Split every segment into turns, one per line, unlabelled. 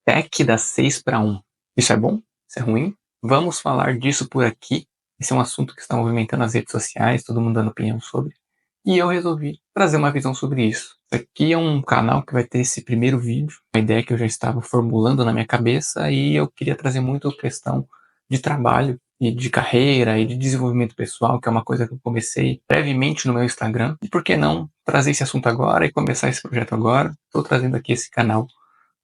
PEC das 6:1. Isso é bom? Isso é ruim? Vamos falar disso por aqui. Esse é um assunto que está movimentando as redes sociais, todo mundo dando opinião sobre. E eu resolvi trazer uma visão sobre isso. Isso aqui é um canal que vai ter esse primeiro vídeo, uma ideia que eu já estava formulando na minha cabeça, e eu queria trazer muito a questão de trabalho e de carreira e de desenvolvimento pessoal, que é uma coisa que eu comecei brevemente no meu Instagram. E por que não trazer esse assunto agora e começar esse projeto agora? Estou trazendo aqui esse canal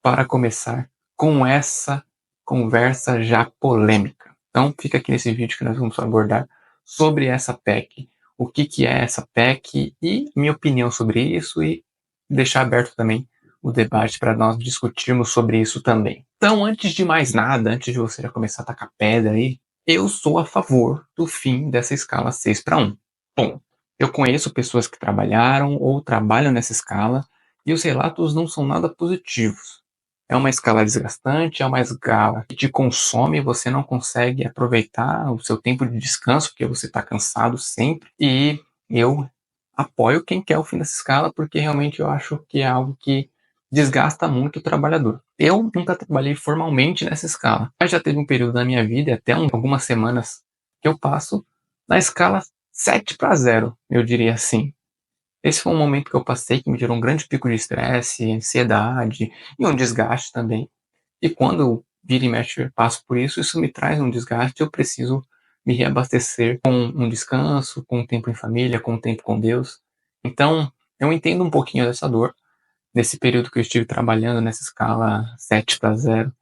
para começar com essa conversa já polêmica. Então fica aqui nesse vídeo que nós vamos abordar sobre essa PEC, o que é essa PEC e minha opinião sobre isso, e deixar aberto também o debate para nós discutirmos sobre isso também. Então, antes de mais nada, antes de você já começar a tacar pedra aí, eu sou a favor do fim dessa escala 6:1. Bom, eu conheço pessoas que trabalharam ou trabalham nessa escala e os relatos não são nada positivos. É uma escala desgastante, é uma escala que te consome, você não consegue aproveitar o seu tempo de descanso, porque você está cansado sempre. E eu apoio quem quer o fim dessa escala, porque realmente eu acho que é algo que desgasta muito o trabalhador. Eu nunca trabalhei formalmente nessa escala, mas já teve um período da minha vida, até algumas semanas, que eu passo na escala 7:0, eu diria assim. Esse foi um momento que eu passei que me gerou um grande pico de estresse, ansiedade e um desgaste também. E quando eu vira e mexe eu passo por isso, isso me traz um desgaste, eu preciso me reabastecer com um descanso, com um tempo em família, com um tempo com Deus. Então, eu entendo um pouquinho dessa dor. Nesse período que eu estive trabalhando nessa escala 7:0,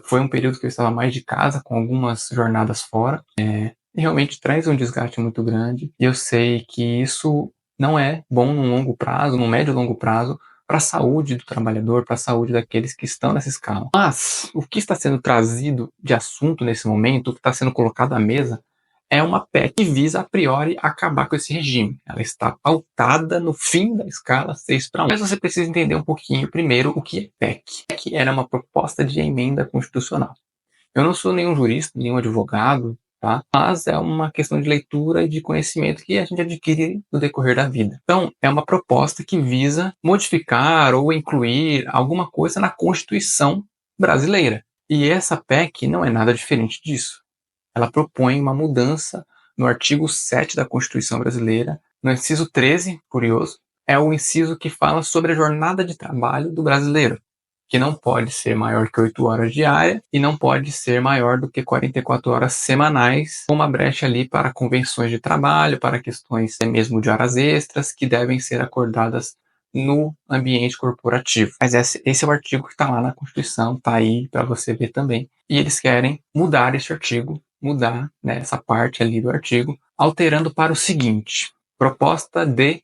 foi um período que eu estava mais de casa, com algumas jornadas fora. E realmente traz um desgaste muito grande. E eu sei que isso não é bom no longo prazo, no médio e longo prazo, para a saúde do trabalhador, para a saúde daqueles que estão nessa escala. Mas o que está sendo trazido de assunto nesse momento, o que está sendo colocado à mesa, é uma PEC que visa, a priori, acabar com esse regime. Ela está pautada no fim da escala 6:1. Mas você precisa entender um pouquinho primeiro o que é PEC. PEC era uma proposta de emenda constitucional. Eu não sou nenhum jurista, nenhum advogado, tá? Mas é uma questão de leitura e de conhecimento que a gente adquire no decorrer da vida. Então, é uma proposta que visa modificar ou incluir alguma coisa na Constituição brasileira. E essa PEC não é nada diferente disso. Ela propõe uma mudança no artigo 7 da Constituição brasileira, no inciso 13, curioso, é o inciso que fala sobre a jornada de trabalho do brasileiro, que não pode ser maior que 8 horas diárias e não pode ser maior do que 44 horas semanais, com uma brecha ali para convenções de trabalho, para questões mesmo de horas extras, que devem ser acordadas no ambiente corporativo. Mas esse é o artigo que está lá na Constituição, está aí para você ver também. E eles querem mudar esse artigo, mudar, né, essa parte ali do artigo, alterando para o seguinte: proposta de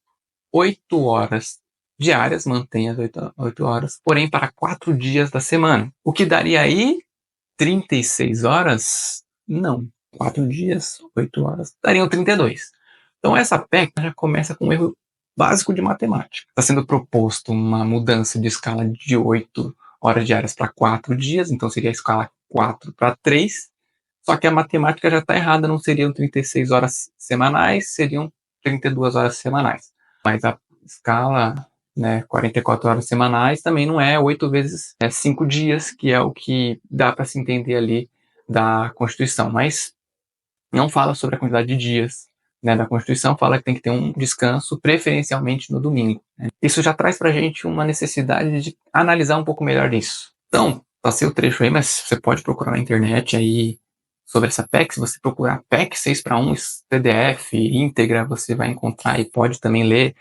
8 horas diárias, mantém as 8 horas, porém para 4 dias da semana. O que daria aí 36 horas? Não. 4 dias, 8 horas, dariam 32. Então essa PEC já começa com um erro básico de matemática. Está sendo proposto uma mudança de escala de 8 horas diárias para 4 dias, então seria a escala 4 para 3. Só que a matemática já está errada, não seriam 36 horas semanais, seriam 32 horas semanais. Mas a escala, né, 44 horas semanais também não é 8 vezes 5 dias, que é o que dá para se entender ali da Constituição. Mas não fala sobre a quantidade de dias, né, da Constituição, fala que tem que ter um descanso, preferencialmente no domingo, né? Isso já traz para a gente uma necessidade de analisar um pouco melhor isso. Então, passei o trecho aí, mas você pode procurar na internet aí sobre essa PEC. Se você procurar PEC 6:1 PDF íntegra, você vai encontrar e pode também ler.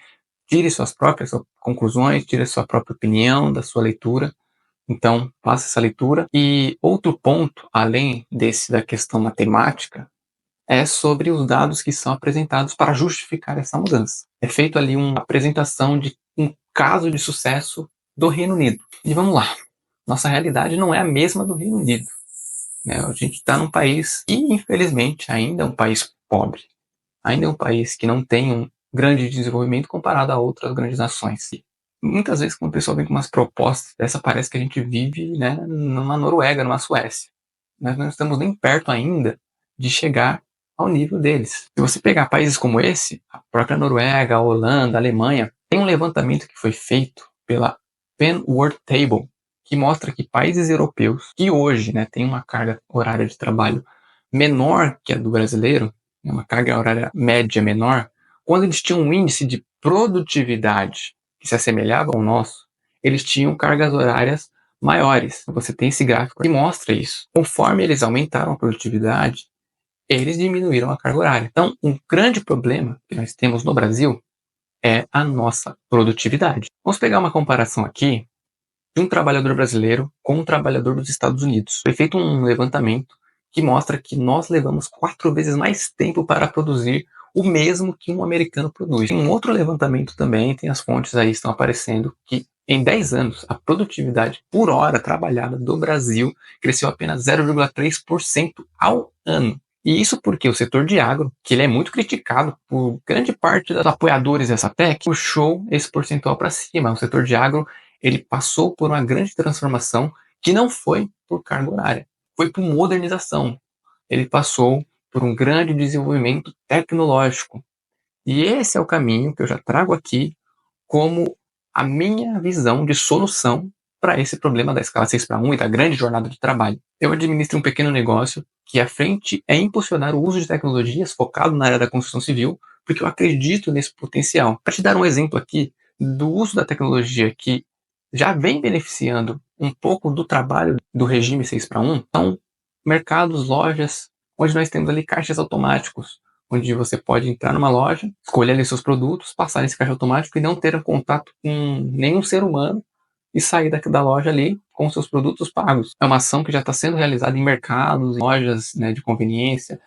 Tire suas próprias conclusões, tire sua própria opinião da sua leitura. Então, faça essa leitura. E outro ponto, além desse da questão matemática, é sobre os dados que são apresentados para justificar essa mudança. É feito ali uma apresentação de um caso de sucesso do Reino Unido. E vamos lá. Nossa realidade não é a mesma do Reino Unido, né? A gente está num país que, infelizmente, ainda é um país pobre. Ainda é um país que não tem um grande desenvolvimento comparado a outras grandes nações. E muitas vezes, quando o pessoal vem com umas propostas dessa, parece que a gente vive, né, numa Noruega, numa Suécia. Nós não estamos nem perto ainda de chegar ao nível deles. Se você pegar países como esse, a própria Noruega, a Holanda, a Alemanha, tem um levantamento que foi feito pela Penn World Table, que mostra que países europeus, que hoje, né, têm uma carga horária de trabalho menor que a do brasileiro, uma carga horária média menor, quando eles tinham um índice de produtividade que se assemelhava ao nosso, eles tinham cargas horárias maiores. Você tem esse gráfico que mostra isso. Conforme eles aumentaram a produtividade, eles diminuíram a carga horária. Então, um grande problema que nós temos no Brasil é a nossa produtividade. Vamos pegar uma comparação aqui de um trabalhador brasileiro com um trabalhador dos Estados Unidos. Foi feito um levantamento que mostra que nós levamos 4 vezes mais tempo para produzir o mesmo que um americano produz. Tem um outro levantamento também, tem as fontes aí estão aparecendo, que em 10 anos a produtividade por hora trabalhada do Brasil cresceu apenas 0,3% ao ano. E isso porque o setor de agro, que ele é muito criticado por grande parte dos apoiadores dessa PEC, puxou esse percentual para cima. O setor de agro ele passou por uma grande transformação que não foi por carga horária, foi por modernização. Ele passou por um grande desenvolvimento tecnológico. E esse é o caminho que eu já trago aqui como a minha visão de solução para esse problema da escala 6:1 e da grande jornada de trabalho. Eu administro um pequeno negócio que a frente é impulsionar o uso de tecnologias focado na área da construção civil, porque eu acredito nesse potencial. Para te dar um exemplo aqui do uso da tecnologia que já vem beneficiando um pouco do trabalho do regime 6:1, são mercados, lojas, onde nós temos ali caixas automáticos, onde você pode entrar numa loja, escolher ali seus produtos, passar nesse caixa automático e não ter um contato com nenhum ser humano e sair da loja ali com seus produtos pagos. É uma ação que já está sendo realizada em mercados, em lojas, né, de conveniência,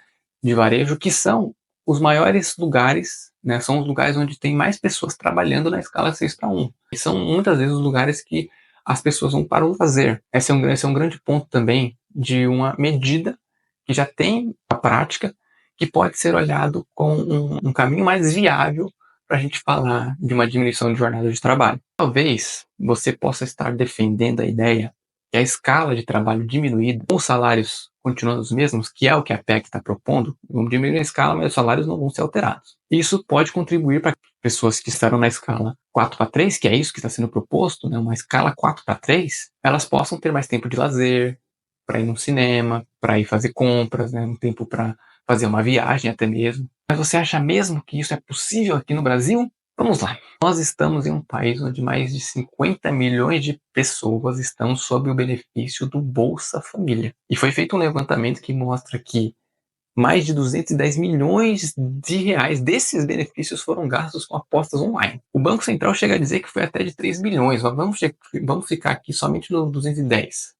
de varejo, que são os maiores lugares, né, são os lugares onde tem mais pessoas trabalhando na escala 6:1. E são muitas vezes os lugares que as pessoas vão para o lazer. Esse é um grande ponto também de uma medida que já tem a prática, que pode ser olhado com um caminho mais viável para a gente falar de uma diminuição de jornada de trabalho. Talvez você possa estar defendendo a ideia que a escala de trabalho diminuída, com os salários continuando os mesmos, que é o que a PEC está propondo, vamos diminuir a escala, mas os salários não vão ser alterados. Isso pode contribuir para pessoas que estarão na escala 4:3, que é isso que está sendo proposto, né, uma escala 4:3, elas possam ter mais tempo de lazer, para ir no cinema, para ir fazer compras, né, um tempo para fazer uma viagem até mesmo. Mas você acha mesmo que isso é possível aqui no Brasil? Vamos lá. Nós estamos em um país onde mais de 50 milhões de pessoas estão sob o benefício do Bolsa Família. E foi feito um levantamento que mostra que mais de 210 milhões de reais desses benefícios foram gastos com apostas online. O Banco Central chega a dizer que foi até de 3 bilhões, mas vamos ficar aqui somente no 210.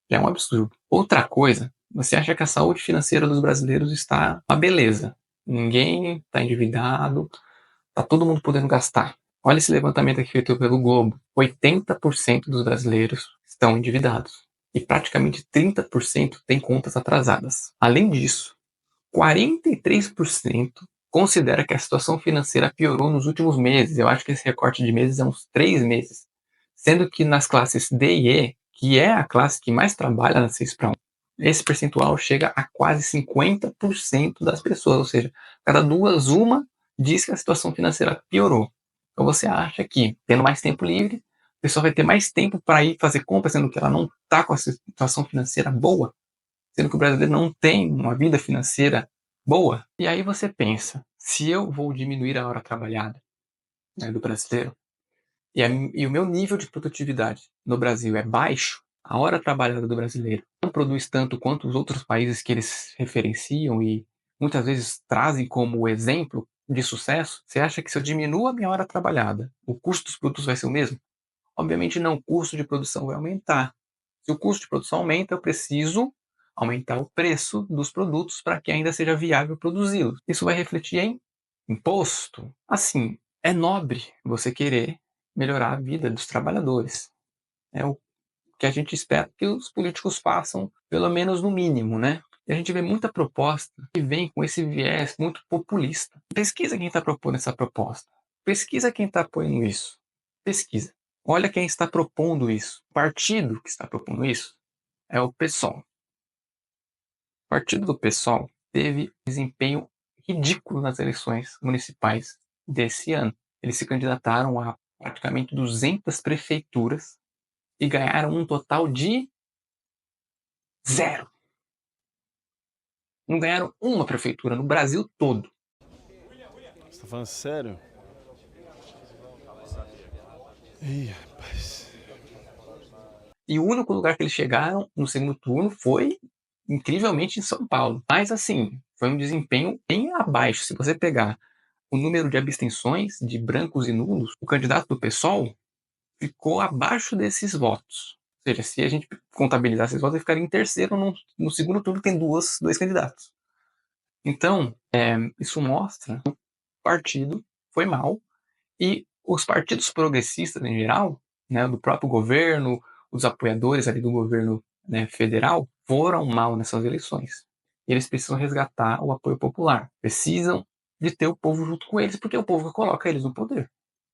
Já é um absurdo. Outra coisa, você acha que a saúde financeira dos brasileiros está uma beleza. Ninguém está endividado, está todo mundo podendo gastar. Olha esse levantamento aqui feito pelo Globo. 80% dos brasileiros estão endividados. E praticamente 30% têm contas atrasadas. Além disso, 43% considera que a situação financeira piorou nos últimos meses. Eu acho que esse recorte de meses é uns 3 meses. Sendo que nas classes D e E, que é a classe que mais trabalha na 6:1, esse percentual chega a quase 50% das pessoas. Ou seja, cada duas, uma diz que a situação financeira piorou. Então você acha que, tendo mais tempo livre, a pessoa vai ter mais tempo para ir fazer compras, sendo que ela não está com a situação financeira boa? Sendo que o brasileiro não tem uma vida financeira boa. E aí você pensa, se eu vou diminuir a hora trabalhada, né, do brasileiro, e o meu nível de produtividade no Brasil é baixo, a hora trabalhada do brasileiro não produz tanto quanto os outros países que eles referenciam e muitas vezes trazem como exemplo de sucesso, você acha que se eu diminuo a minha hora trabalhada, o custo dos produtos vai ser o mesmo? Obviamente não, o custo de produção vai aumentar. Se o custo de produção aumenta, eu preciso aumentar o preço dos produtos para que ainda seja viável produzi-los. Isso vai refletir em imposto. Assim, é nobre você querer melhorar a vida dos trabalhadores. É o que a gente espera que os políticos façam, pelo menos no mínimo, né? E a gente vê muita proposta que vem com esse viés muito populista. Pesquisa quem está propondo essa proposta. Pesquisa quem está apoiando isso. Pesquisa. Olha quem está propondo isso. O partido que está propondo isso é o PSOL. O partido do PSOL teve desempenho ridículo nas eleições municipais desse ano. Eles se candidataram a praticamente 200 prefeituras e ganharam um total de 0. Não ganharam uma prefeitura no Brasil todo.
Você tá falando sério? Ih, rapaz.
E o único lugar que eles chegaram no segundo turno foi, incrivelmente, em São Paulo. Mas, assim, foi um desempenho bem abaixo. Se você pegar o número de abstenções de brancos e nulos, o candidato do PSOL ficou abaixo desses votos. Ou seja, se a gente contabilizar esses votos, ele ficaria em terceiro. No segundo turno tem dois candidatos. Então, isso mostra que o partido foi mal e os partidos progressistas em geral, né, do próprio governo, os apoiadores ali do governo, né, federal, foram mal nessas eleições. E eles precisam resgatar o apoio popular. Precisam de ter o povo junto com eles, porque é o povo que coloca eles no poder,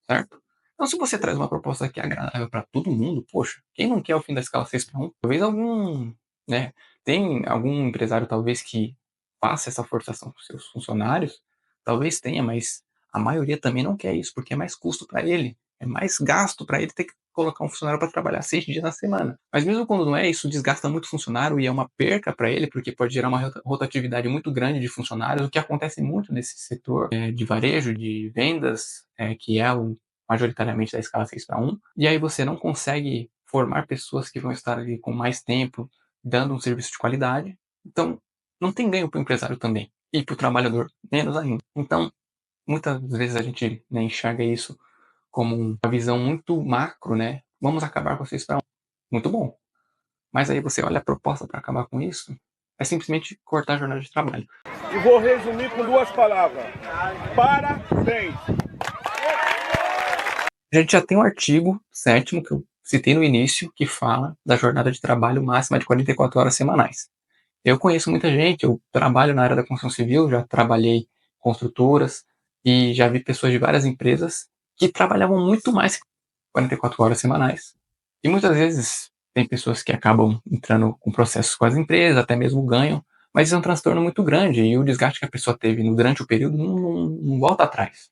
certo? Então, se você traz uma proposta que é agradável para todo mundo, poxa, quem não quer o fim da escala 6:1? Talvez algum, né, tem algum empresário talvez que faça essa forçação para os seus funcionários, talvez tenha, mas a maioria também não quer isso, porque é mais custo para ele, é mais gasto para ele ter que colocar um funcionário para trabalhar 6 dias na semana. Mas mesmo quando não é, isso desgasta muito o funcionário e é uma perca para ele, porque pode gerar uma rotatividade muito grande de funcionários, o que acontece muito nesse setor de varejo, de vendas, que é o majoritariamente da escala 6:1, e aí você não consegue formar pessoas que vão estar ali com mais tempo, dando um serviço de qualidade. Então, não tem ganho para o empresário também, e para o trabalhador menos ainda. Então, muitas vezes a gente, né, enxerga isso como uma visão muito macro, né? Vamos acabar com 6:1. Muito bom. Mas aí você olha a proposta para acabar com isso, é simplesmente cortar a jornada de trabalho.
E vou resumir com 2 palavras. Parabéns!
A gente já tem um artigo 7º que eu citei no início, que fala da jornada de trabalho máxima de 44 horas semanais. Eu conheço muita gente, eu trabalho na área da construção civil, já trabalhei em construtoras e já vi pessoas de várias empresas que trabalhavam muito mais que 44 horas semanais. E muitas vezes tem pessoas que acabam entrando com processos com as empresas, até mesmo ganham, mas isso é um transtorno muito grande e o desgaste que a pessoa teve durante o período não volta atrás.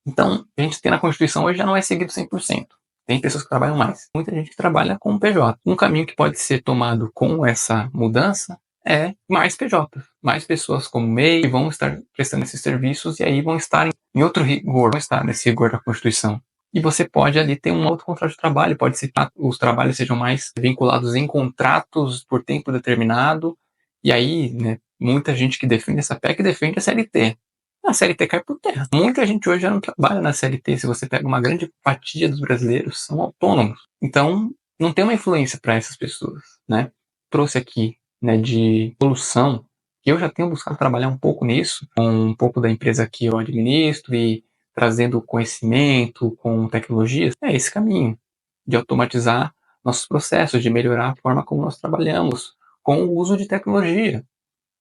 Então, a gente tem na Constituição hoje já não é seguido 100%. Tem pessoas que trabalham mais. Muita gente que trabalha com PJ. Um caminho que pode ser tomado com essa mudança é mais PJ. Mais pessoas como MEI que vão estar prestando esses serviços e aí vão estar em outro rigor, vão estar nesse rigor da Constituição. E você pode ali ter um outro contrato de trabalho, pode ser que os trabalhos sejam mais vinculados em contratos por tempo determinado. E aí, né, muita gente que defende essa PEC defende a CLT. A CLT cai por terra. Muita gente hoje já não trabalha na CLT. Se você pega uma grande fatia dos brasileiros, são autônomos. Então, não tem uma influência para essas pessoas, né? Trouxe aqui, né, de solução, que eu já tenho buscado trabalhar um pouco nisso, com um pouco da empresa que eu administro e trazendo conhecimento com tecnologias. É esse caminho de automatizar nossos processos, de melhorar a forma como nós trabalhamos com o uso de tecnologia,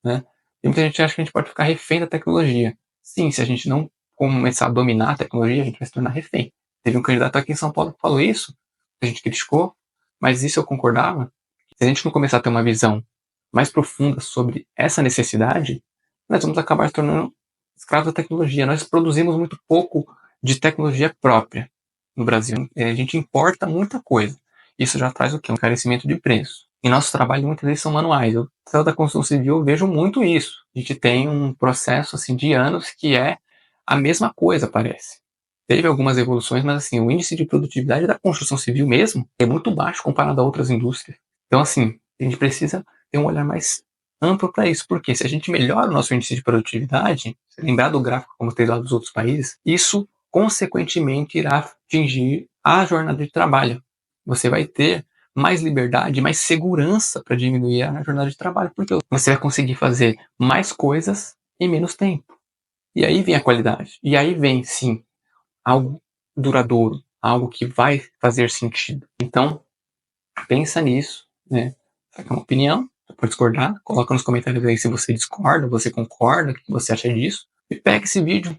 né? E muita gente acha que a gente pode ficar refém da tecnologia. Sim, se a gente não começar a dominar a tecnologia, a gente vai se tornar refém. Teve um candidato aqui em São Paulo que falou isso, a gente criticou, mas isso eu concordava. Se a gente não começar a ter uma visão mais profunda sobre essa necessidade, nós vamos acabar se tornando escravos da tecnologia. Nós produzimos muito pouco de tecnologia própria no Brasil. A gente importa muita coisa. Isso já traz o quê? Um encarecimento de preço. E nossos trabalhos muitas vezes são manuais. Eu, da construção civil, eu vejo muito isso. A gente tem um processo assim de anos que é a mesma coisa, parece. Teve algumas evoluções, mas assim, o índice de produtividade da construção civil mesmo é muito baixo comparado a outras indústrias. Então, assim, a gente precisa ter um olhar mais amplo para isso, porque se a gente melhora o nosso índice de produtividade, se lembrar do gráfico como tem lá dos outros países, isso consequentemente irá atingir a jornada de trabalho. Você vai ter mais liberdade, mais segurança para diminuir a jornada de trabalho, porque você vai conseguir fazer mais coisas em menos tempo. E aí vem a qualidade. E aí vem, sim, algo duradouro, algo que vai fazer sentido. Então, pensa nisso, né? Essa é uma opinião, você pode discordar, coloca nos comentários aí se você discorda, você concorda, o que você acha disso. E pega esse vídeo,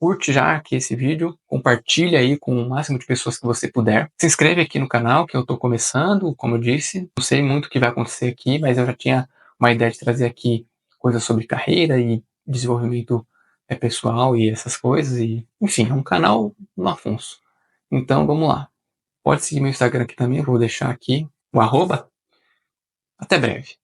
curte já aqui esse vídeo, compartilha aí com o máximo de pessoas que você puder. Se inscreve aqui no canal, que eu tô começando, como eu disse. Não sei muito o que vai acontecer aqui, mas eu já tinha uma ideia de trazer aqui coisas sobre carreira e desenvolvimento pessoal e essas coisas. E, enfim, é um canal no Afonso. Então, vamos lá. Pode seguir meu Instagram aqui também, eu vou deixar aqui o arroba. Até breve.